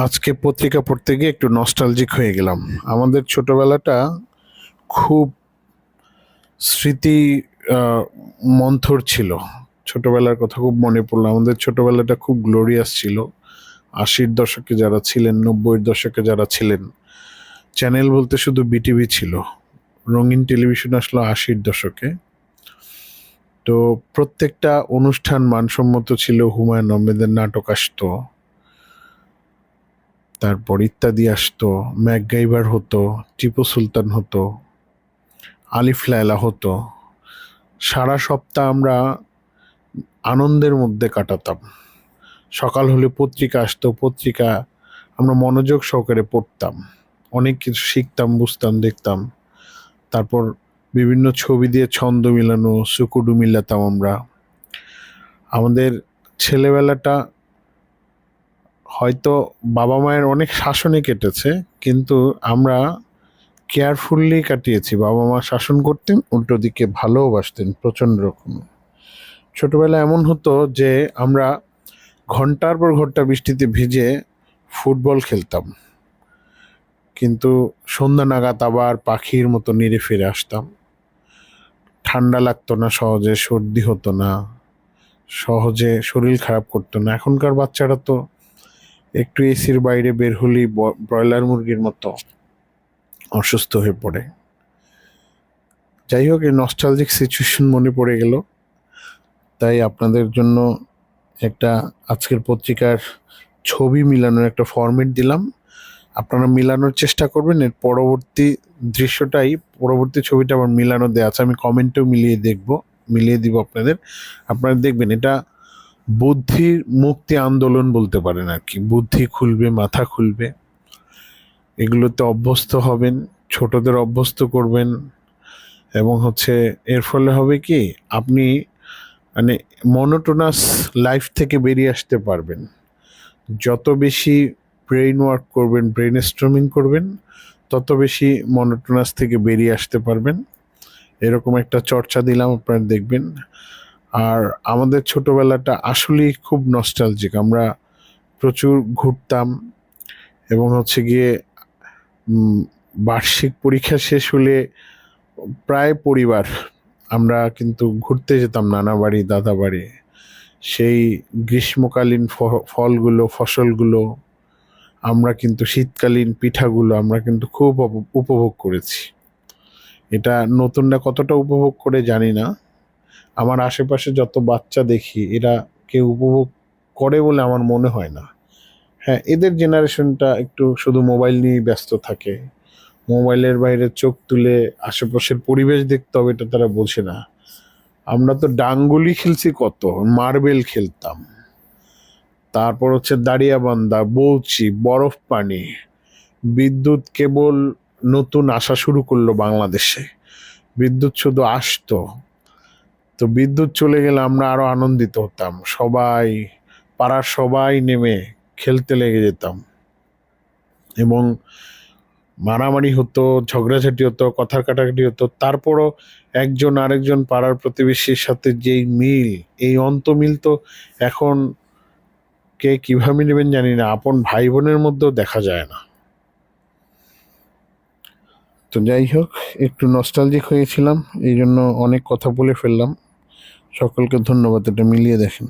আজকে পত্রিকা পড়তে গিয়ে একটু নস্টালজিক হয়ে গেলাম। আমাদের ছোটবেলাটা খুব স্মৃতি আহ, মন্থর ছিল। ছোটবেলার কথা খুব মনে পড়লো। আমাদের ছোটবেলাটা খুব গ্লোরিয়াস ছিল। 80-এর দশকে যারা ছিলেন, 90-এর দশকে যারা ছিলেন, চ্যানেল বলতে শুধু বিটিভি ছিল। রঙিন টেলিভিশন আসলো 80-এর দশকে। তো প্রত্যেকটা অনুষ্ঠান মানসম্মত ছিল। হুমায়ুন আহমেদের নাটক আসতো, তারপর ইত্যাদি আসতো, ম্যাকগাইভার হতো, টিপু সুলতান হতো, আলিফ লায়লা হতো। সারা সপ্তাহ আমরা আনন্দের মধ্যে কাটাতাম। সকাল হলে পত্রিকা আসতো, পত্রিকা আমরা মনোযোগ সহকারে পড়তাম, অনেক কিছু শিখতাম, বুঝতাম, দেখতাম। তারপর বিভিন্ন ছবি দিয়ে ছন্দ মিলানো, সুকুডু মিলাতাম আমরা। আমাদের ছেলেবেলাটা হয়তো বাবা মায়ের অনেক শাসনে কেটেছে, কিন্তু আমরা কেয়ারফুললি কাটিয়েছি। বাবা মা শাসন করতেন, উল্টো দিকে ভালোবাসতেন প্রচণ্ড রকম। ছোটবেলায় এমন হতো যে আমরা ঘন্টার পর ঘন্টা বৃষ্টিতে ভিজে ফুটবল খেলতাম, কিন্তু সন্ধ্যা নাগাদ আবার পাখির মতো নিড়ে ফিরে আসতাম। ঠান্ডা লাগতো না সহজে, সর্দি হতো না সহজে, শরীর খারাপ করতো না। এখনকার বাচ্চারা তো একটু এসির বাইরে বের হলেই ব্রয়লার মুরগির মতো অসুস্থ হয়ে পড়ে। যাই হোক, এই নস্টালজিক সিচুয়েশন মনে পড়ে গেল, তাই আপনাদের জন্য একটা আজকের পত্রিকার ছবি মিলানোর একটা ফরম্যাট দিলাম। আপনারা মিলানোর চেষ্টা করবেন। এর পরবর্তী দৃশ্যটাই, পরবর্তী ছবিটা আবার মিলানো দেওয়া আছে, আমি কমেন্টেও মিলিয়ে দিব আপনাদের। আপনারা দেখবেন, এটা বুদ্ধির মুক্তি আন্দোলন বলতে পারেন আর কি। বুদ্ধি খুলবে, মাথা খুলবে, এগুলোতে অভ্যস্ত হবেন, ছোটদের অভ্যস্ত করবেন। এবং এর ফলে হবে কি, আপনি মানে মনোটোনাস লাইফ থেকে বেরিয়ে আসতে পারবেন। যত বেশি ব্রেইন ওয়ার্ক করবেন, ব্রেইন স্ট্রমিং করবেন, তত বেশি মনোটোনাস থেকে বেরিয়ে আসতে পারবেন। এরকম একটা চর্চা দিলাম, আপনারা দেখবেন। আর আমাদের ছোটবেলাটা আসলেই খুব নস্টালজিক। আমরা প্রচুর ঘুরতাম, এবং গিয়ে বার্ষিক পরীক্ষা শেষ হলে প্রায় পরিবার আমরা কিন্তু ঘুরতে যেতাম নানা বাড়ি, দাদা বাড়ি। সেই গ্রীষ্মকালীন ফসলগুলো আমরা কিন্তু, শীতকালীন পিঠাগুলো আমরা কিন্তু খুব উপভোগ করেছি। এটা নতুনরা কতটা উপভোগ করে জানি না। আমার আশেপাশে যত বাচ্চা দেখি, এরা কেউ উপভোগ করে বলে আমার মনে হয় না। হ্যাঁ, এদের জেনারেশনটা একটু শুধু মোবাইল নিয়ে ব্যস্ত থাকে। মোবাইলের বাইরে চোখ তুলে আশেপাশের পরিবেশ দেখতে হবে, এটা তারা বোঝে না। আমরা তো ডাঙ্গুলি খেলছি, কত মার্বেল খেলতাম। তারপর দাড়িয়াবান্ধা, বউচি, বরফ পানি। বিদ্যুৎ কেবল নতুন আসা শুরু করলো বাংলাদেশে। বিদ্যুৎ শুধু আসতো, তো বিদ্যুৎ চলে গেলে আমরা আরো আনন্দিত হতাম। সবাই, পাড়ার সবাই নেমে খেলতে লেগে যেতাম, এবং মারামারি হতো, ঝগড়াঝাটি হতো, কথার কাটাকাটি হতো। তারপরও একজন আরেকজন পাড়ার প্রতিবেশীর সাথে যেই মিল, এই অন্তমিল তো এখন কে কিভাবে নেবেন জানি না, আপন ভাই বোনের মধ্যেও দেখা যায় না। তো যাই হোক, একটু নস্টালজিক হয়েছিলাম, এই জন্য অনেক কথা বলে ফেললাম। সকলকে ধন্যবাদ, এটা মিলিয়ে দেখেন।